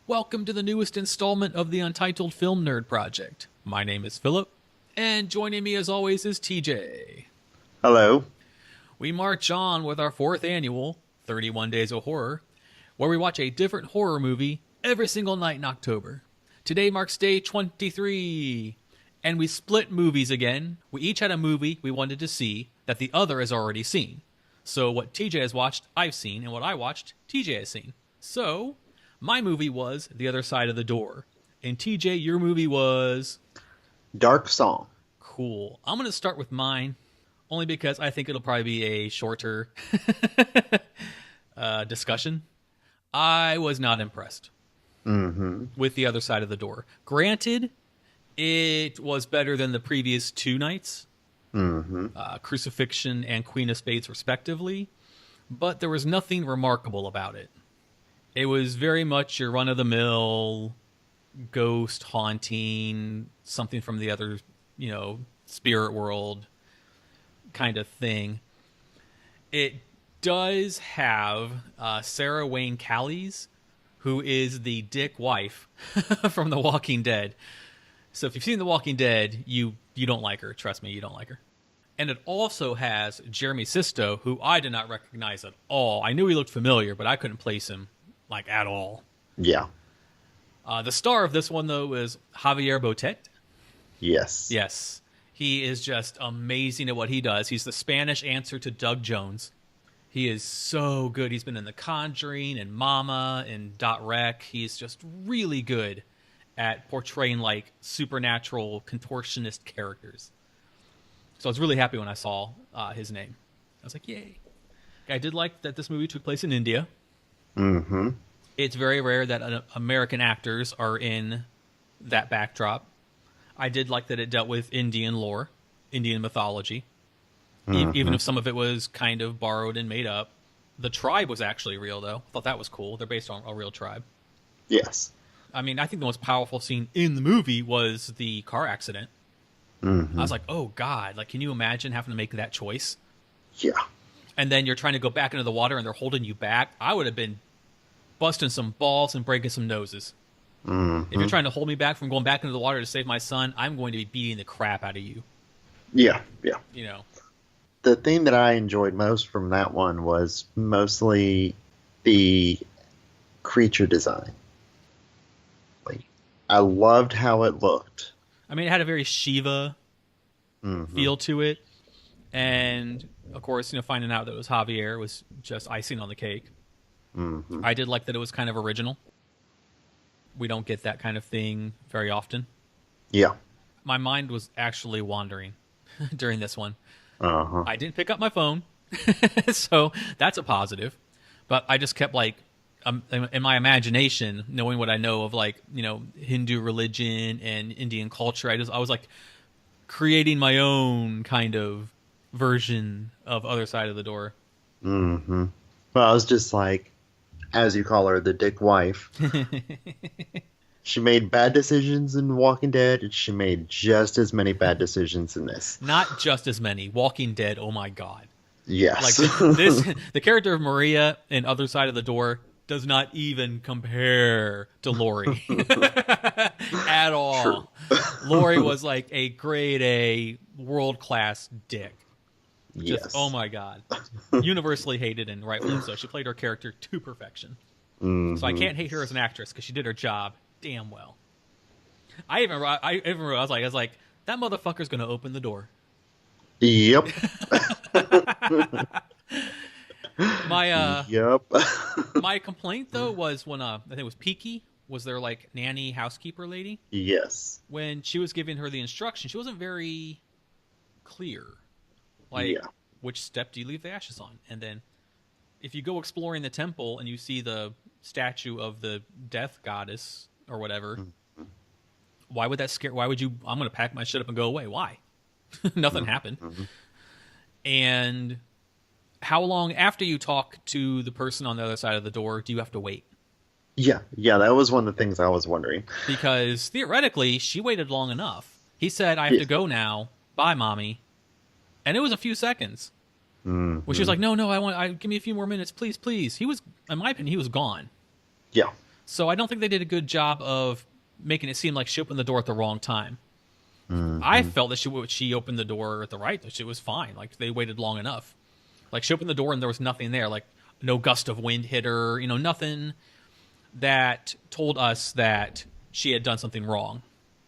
Welcome to the newest installment of the Untitled Film Nerd Project. My name is Philip, and joining me as always is TJ. Hello. We march on with our fourth annual 31 Days of Horror, where we watch a different horror movie every single night in October. Today marks day 23, and we split movies again. We each had a movie we wanted to see that the other has already seen. So what TJ has watched, I've seen, and what I watched, TJ has seen. So my movie was The Other Side of the Door. And TJ, your movie was Dark Song. Cool. I'm going to start with mine, only because I think it'll probably be a shorter discussion. I was not impressed with The Other Side of the Door. Granted, it was better than the previous two nights, Crucifixion and Queen of Spades respectively, but there was nothing remarkable about it. It was very much your run-of-the-mill ghost haunting, something from the other, spirit world kind of thing. It does have Sarah Wayne Callies, who is the dick wife from The Walking Dead. So if you've seen The Walking Dead, you don't like her. Trust me, you don't like her. And it also has Jeremy Sisto, who I did not recognize at all. I knew he looked familiar, but I couldn't place him at all. Yeah. The star of this one, though, is Javier Botet. Yes. Yes. He is just amazing at what he does. He's the Spanish answer to Doug Jones. He is so good. He's been in The Conjuring and Mama and Dot Rec. He's just really good at portraying supernatural contortionist characters. So I was really happy when I saw his name. I was like, yay. I did like that this movie took place in India. Mm-hmm. It's very rare that American actors are in that backdrop. I did like that it dealt with Indian lore, Indian mythology. Even if some of it was kind of borrowed and made up. The tribe was actually real, though. I thought that was cool. They're based on a real tribe. Yes. I mean, I think the most powerful scene in the movie was the car accident. I was like, oh, God. Can you imagine having to make that choice? Yeah. And then you're trying to go back into the water and they're holding you back. I would have been busting some balls and breaking some noses. If you're trying to hold me back from going back into the water to save my son, I'm going to be beating the crap out of you. Yeah. The thing that I enjoyed most from that one was mostly the creature design. I loved how it looked. I mean, it had a very Shiva feel to it. And, of course, finding out that it was Javier was just icing on the cake. I did like that it was kind of original. We don't get that kind of thing very often. Yeah. My mind was actually wandering during this one. Uh-huh. I didn't pick up my phone, so that's a positive. But I just kept in my imagination, knowing what I know of Hindu religion and Indian culture, I was creating my own kind of version of Other Side of the Door. Well, I was just as you call her, the dick wife. She made bad decisions in Walking Dead, and she made just as many bad decisions in this. Not just as many. Walking Dead, oh my God. Yes. The character of Maria in Other Side of the Door does not even compare to Lori. At all. Lori was a grade A, world-class dick. Yes. Oh my God. Universally hated, and rightfully so. She played her character to perfection. So I can't hate her as an actress because she did her job damn well. I even realized, I was like, that motherfucker's going to open the door. Yep. Yep. My complaint, though, was when, I think it was Peaky, was their, nanny housekeeper lady. Yes. When she was giving her the instruction, she wasn't very clear. Which step do you leave the ashes on? And then if you go exploring the temple and you see the statue of the death goddess or whatever, why would that scare? Why would you? I'm going to pack my shit up and go away. Why? Nothing happened. And how long after you talk to the person on the other side of the door do you have to wait? Yeah, that was one of the things I was wondering. Because theoretically, she waited long enough. He said, I have to go now. Bye, mommy. And it was a few seconds. Where she was like, no, give me a few more minutes, please. He was, in my opinion, he was gone. Yeah. So I don't think they did a good job of making it seem like she opened the door at the wrong time. I felt that she opened the door at the right. That it was fine. Like they waited long enough. Like she opened the door and there was nothing there. Like no gust of wind hit her. You know, nothing that told us that she had done something wrong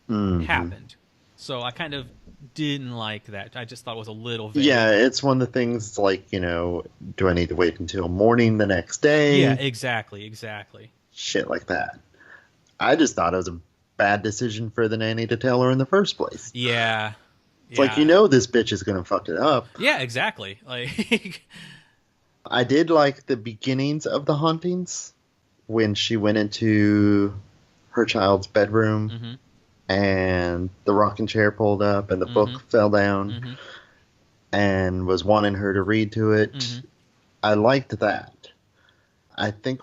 happened. So I kind of didn't like that. I just thought it was a little vague. Yeah, it's one of the things like, do I need to wait until morning the next day? Yeah, exactly. Shit like that. I just thought it was a bad decision for the nanny to tell her in the first place. Yeah. It's like, this bitch is going to fuck it up. Yeah, exactly. Like, I did like the beginnings of the hauntings when she went into her child's bedroom and the rocking chair pulled up and the book fell down and was wanting her to read to it. I liked that. I think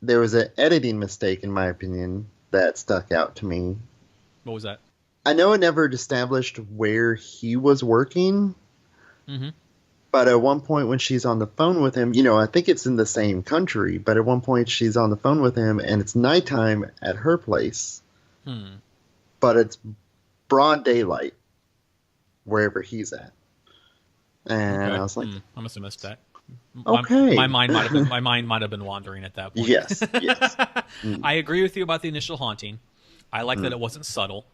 there was an editing mistake, in my opinion, that stuck out to me. What was that? I know it never established where he was working, but at one point when she's on the phone with him, I think it's in the same country, but at one point she's on the phone with him and it's nighttime at her place, but it's broad daylight wherever he's at. And I was like, I must have missed that. Okay. My mind might have been wandering at that point. Yes. I agree with you about the initial haunting. I like that it wasn't subtle.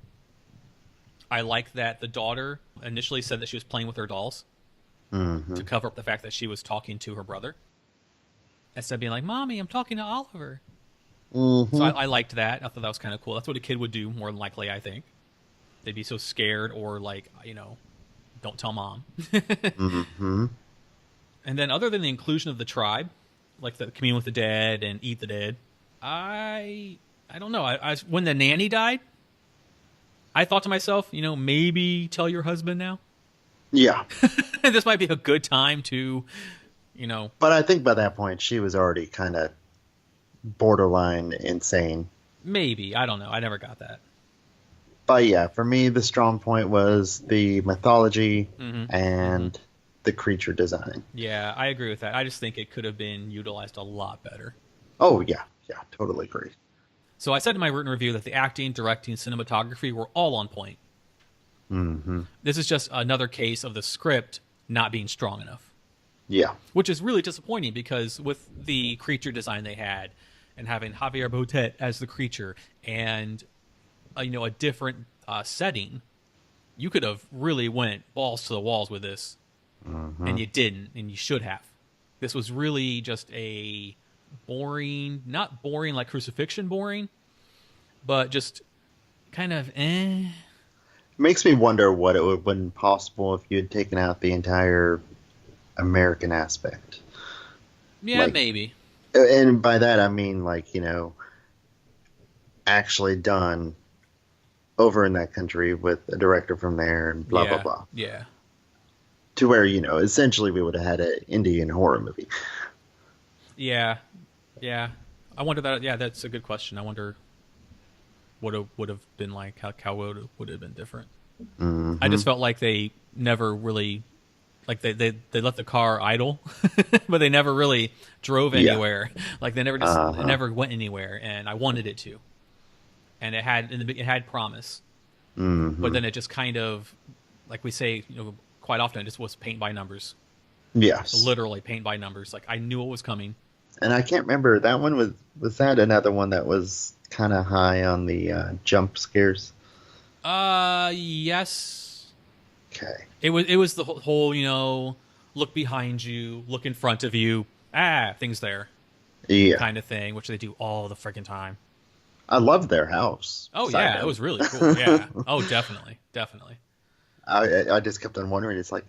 I like that the daughter initially said that she was playing with her dolls to cover up the fact that she was talking to her brother. Instead of being like, Mommy, I'm talking to Oliver. So I liked that. I thought that was kind of cool. That's what a kid would do, more than likely, I think. They'd be so scared or like, don't tell Mom. And then other than the inclusion of the tribe, like the commune with the dead and eat the dead, I don't know. When the nanny died, I thought to myself, maybe tell your husband now. Yeah. This might be a good time to, But I think by that point she was already kind of borderline insane. Maybe. I don't know. I never got that. But yeah, for me, the strong point was the mythology and the creature design. Yeah, I agree with that. I just think it could have been utilized a lot better. Oh, yeah. Yeah, totally agree. So I said in my written review that the acting, directing, cinematography were all on point. This is just another case of the script not being strong enough. Yeah. Which is really disappointing because with the creature design they had and having Javier Botet as the creature and, a different setting, you could have really went balls to the walls with this. And you didn't, and you should have. This was really just a boring, not boring like Crucifixion boring, but just kind of It makes me wonder what it would have been possible if you had taken out the entire American aspect. Yeah, maybe. And by that I mean actually done over in that country with a director from there and blah, blah, blah. Yeah. To where, essentially we would have had an Indian horror movie. Yeah. Yeah. I wonder that. Yeah, that's a good question. I wonder what it would have been like, how would it have been different. I just felt like they never really, like they let the car idle, but they never really drove anywhere. Like they never it never went anywhere, and I wanted it to. And it had promise. But then it just kind of, like we say, quite often, it just was paint by numbers. Yes. Literally paint by numbers. Like, I knew it was coming. And I can't remember, that one was that another one that was kind of high on the jump scares? Yes. Okay. It was the whole, look behind you, look in front of you, things there. Yeah. Kind of thing, which they do all the freaking time. I love their house. Oh, yeah, it was really cool. Yeah. Oh, definitely. Definitely. I just kept on wondering, it's like,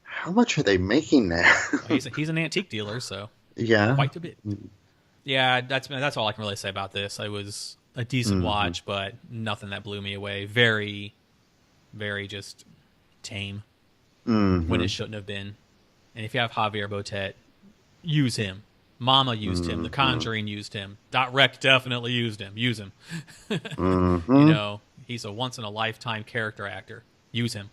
how much are they making there? He's an antique dealer, so yeah, quite a bit. Yeah, that's all I can really say about this. It was a decent watch, but nothing that blew me away. Very, very just tame when it shouldn't have been. And if you have Javier Botet, use him. Mama used him. The Conjuring used him. Dot Rec definitely used him. Use him. He's a once in a lifetime character actor. Use him.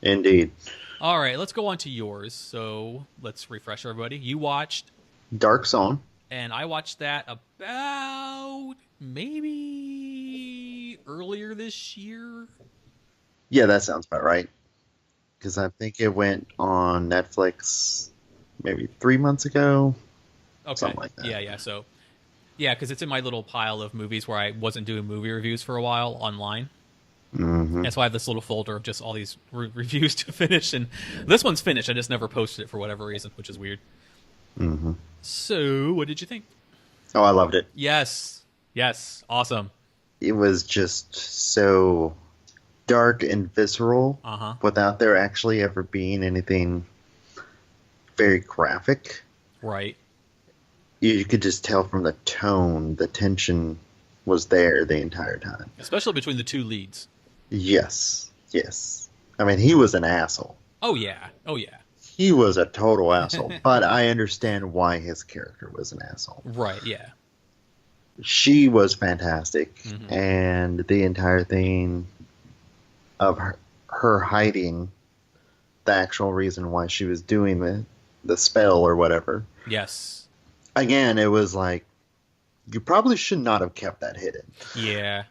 Indeed. All right, let's go on to yours. So let's refresh everybody. You watched Dark Zone. And I watched that about maybe earlier this year. Yeah, that sounds about right. Because I think it went on Netflix maybe 3 months ago, Okay. something like that. Yeah. So, yeah, because it's in my little pile of movies where I wasn't doing movie reviews for a while online. Hmm. And so I have this little folder of just all these reviews to finish. And this one's finished. I just never posted it for whatever reason, which is weird. Hmm. So, what did you think? Oh, I loved it. Yes. Awesome. It was just so dark and visceral Uh-huh. without there actually ever being anything very graphic. Right. You could just tell from the tone, the tension was there the entire time. Especially between the two leads. Yes, yes. I mean, he was an asshole. Oh, yeah. He was a total asshole, but I understand why his character was an asshole. Right, yeah. She was fantastic, Mhm. and the entire thing of her hiding the actual reason why she was doing the spell or whatever. Yes. Again, it was like, you probably should not have kept that hidden. Yeah.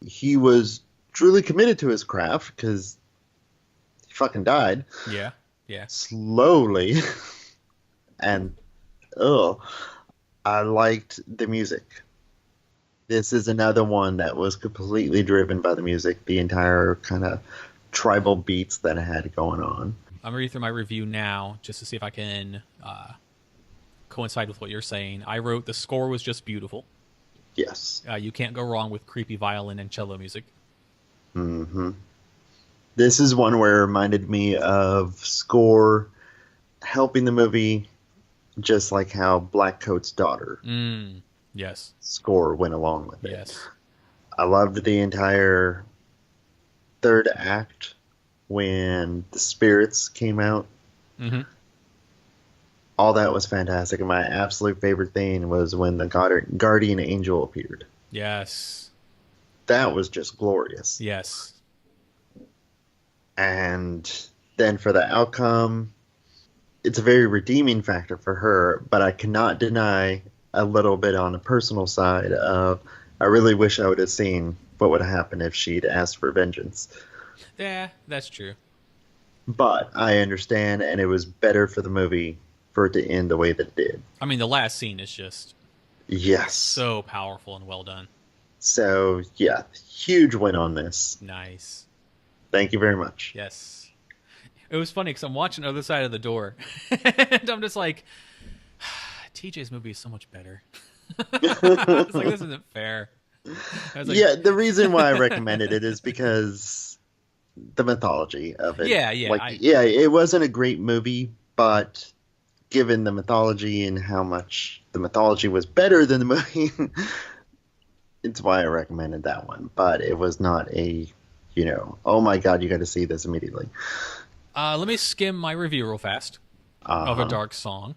He was truly committed to his craft because he fucking died Yeah. slowly. And, I liked the music. This is another one that was completely driven by the music, the entire kind of tribal beats that it had going on. I'm reading through my review now just to see if I can coincide with what you're saying. I wrote the score was just beautiful. Yes. You can't go wrong with creepy violin and cello music. Hmm. This is one where it reminded me of score helping the movie, just like how Black Coat's Daughter Yes. score went along with it. Yes. I loved the entire third act when the spirits came out. Mm-hmm. All that was fantastic, and my absolute favorite thing was when the guardian angel appeared. Yes. That was just glorious. Yes. And then for the outcome, it's a very redeeming factor for her, but I cannot deny a little bit on a personal side of I really wish I would have seen what would have happened if she'd asked for vengeance. Yeah, that's true. But I understand, and it was better for the movie for it to end the way that it did. I mean, the last scene is just Yes. so powerful and well done. So, yeah, huge win on this. Nice. Thank you very much. Yes. It was funny because I'm watching the other side of the door, and I'm just like, TJ's movie is so much better. It's like, this isn't fair. I was like, Yeah, the reason why I recommended it is because the mythology of it. Yeah, yeah, Like, it wasn't a great movie, but given the mythology and how much the mythology was better than the movie, it's why I recommended that one. But it was not a, oh my god, you got to see this immediately. let me skim my review real fast of A Dark Song.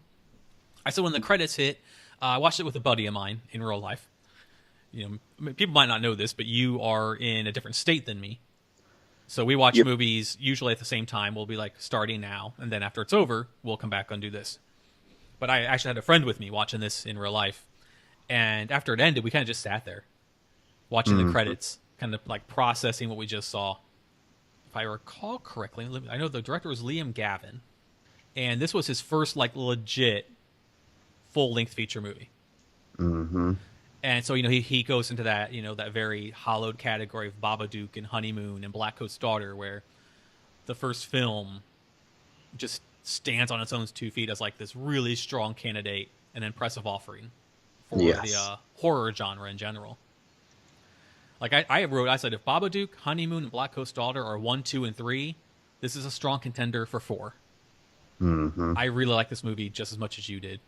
I said when the credits hit, I watched it with a buddy of mine in real life. People might not know this, but you are in a different state than me. So we watch movies usually at the same time. We'll be like starting now, and then after it's over, we'll come back and do this. But I actually had a friend with me watching this in real life. And after it ended, we kind of just sat there watching the credits, kind of like processing what we just saw. If I recall correctly, I know the director was Liam Gavin. And this was his first like legit full-length feature movie. Mm-hmm. And so, he goes into that, that very hollowed category of Babadook and Honeymoon and Black Coat's Daughter, where the first film just stands on its own 2 feet as like this really strong candidate and impressive offering for the horror genre in general. Like I said, if Babadook, Honeymoon, and Black Coat's Daughter are 1, 2, and 3, this is a strong contender for 4. Mm-hmm. I really like this movie just as much as you did.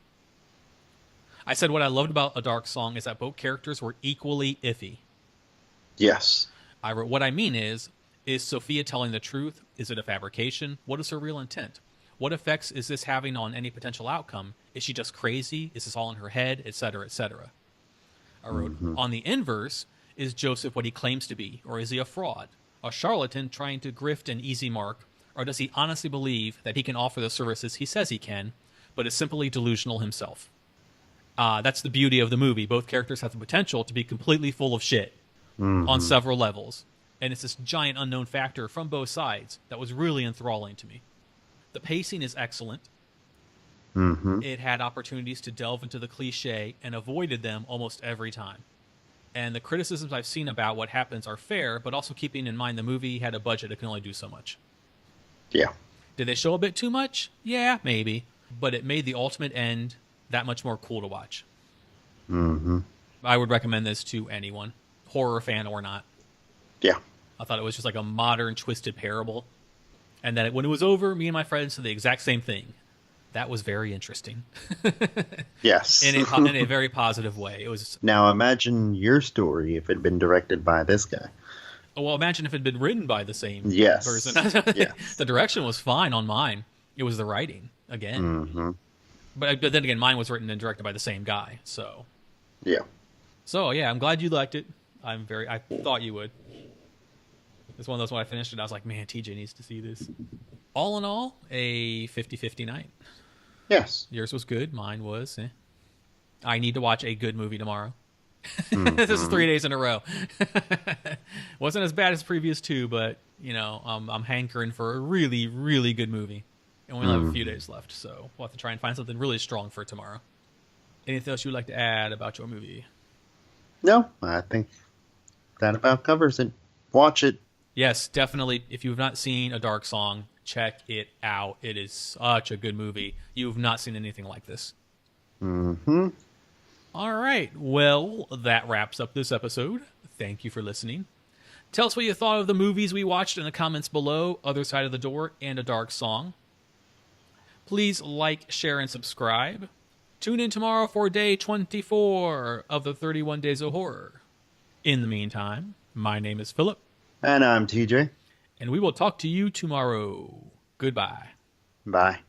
I said what I loved about A Dark Song is that both characters were equally iffy. Yes. I wrote, what I mean is Sophia telling the truth? Is it a fabrication? What is her real intent? What effects is this having on any potential outcome? Is she just crazy? Is this all in her head? Etc., etc. I wrote, on the inverse, is Joseph what he claims to be? Or is he a fraud? A charlatan trying to grift an easy mark? Or does he honestly believe that he can offer the services he says he can, but is simply delusional himself? That's the beauty of the movie. Both characters have the potential to be completely full of shit on several levels. And it's this giant unknown factor from both sides that was really enthralling to me. The pacing is excellent. It had opportunities to delve into the cliche and avoided them almost every time. And the criticisms I've seen about what happens are fair, but also keeping in mind the movie had a budget that can only do so much. Yeah. Did they show a bit too much? Yeah, maybe. But it made the ultimate end that much more cool to watch. I would recommend this to anyone, horror fan or not. Yeah. I thought it was just like a modern, twisted parable. And then when it was over, me and my friends said the exact same thing. That was very interesting. Yes. In a very positive way. It was. Now imagine your story if it had been directed by this guy. Well, imagine if it had been written by the same person. Yes. The direction was fine on mine. It was the writing, again. But then again, mine was written and directed by the same guy. So, yeah. So, yeah, I'm glad you liked it. I thought you would. It's one of those when I finished it, I was like, man, TJ needs to see this. All in all, a 50-50 night. Yes. Yours was good. Mine was, I need to watch a good movie tomorrow. This is 3 days in a row. Wasn't as bad as the previous two, but, I'm hankering for a really, really good movie. And we only have a few days left, so we'll have to try and find something really strong for tomorrow. Anything else you would like to add about your movie? No, I think that about covers it. Watch it. Yes, definitely. If you have not seen A Dark Song, check it out. It is such a good movie. You have not seen anything like this. All right. Well, that wraps up this episode. Thank you for listening. Tell us what you thought of the movies we watched in the comments below, Other Side of the Door and A Dark Song. Please like, share, and subscribe. Tune in tomorrow for day 24 of the 31 Days of Horror. In the meantime, my name is Philip. And I'm TJ. And we will talk to you tomorrow. Goodbye. Bye.